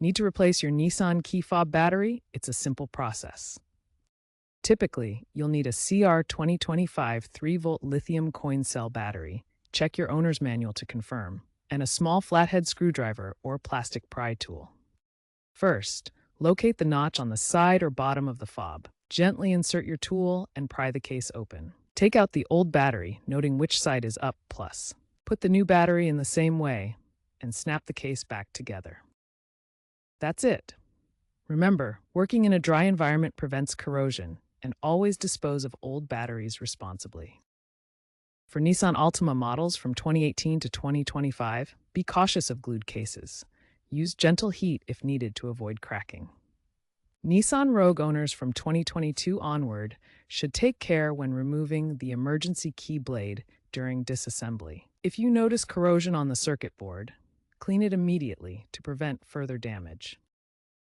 Need to replace your Nissan key fob battery? It's a simple process. Typically, you'll need a CR 2025 3-volt lithium coin cell battery. Check your owner's manual to confirm, and a small flathead screwdriver or plastic pry tool. First, locate the notch on the side or bottom of the fob. Gently insert your tool and pry the case open. Take out the old battery, noting which side is up plus. Put the new battery in the same way and snap the case back together. That's it. Remember, working in a dry environment prevents corrosion, and always dispose of old batteries responsibly. For Nissan Altima models from 2018 to 2025, be cautious of glued cases. Use gentle heat if needed to avoid cracking. Nissan Rogue owners from 2022 onward should take care when removing the emergency key blade during disassembly. If you notice corrosion on the circuit board, clean it immediately to prevent further damage.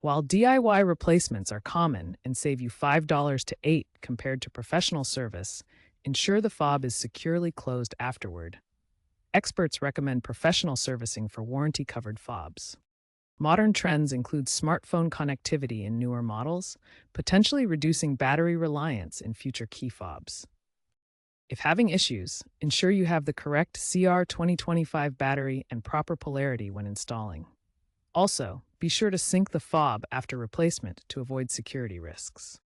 While DIY replacements are common and save you $5 to $8 compared to professional service, ensure the fob is securely closed afterward. Experts recommend professional servicing for warranty-covered fobs. Modern trends include smartphone connectivity in newer models, potentially reducing battery reliance in future key fobs. If having issues, ensure you have the correct CR 2025 battery and proper polarity when installing. Also, be sure to sync the fob after replacement to avoid security risks.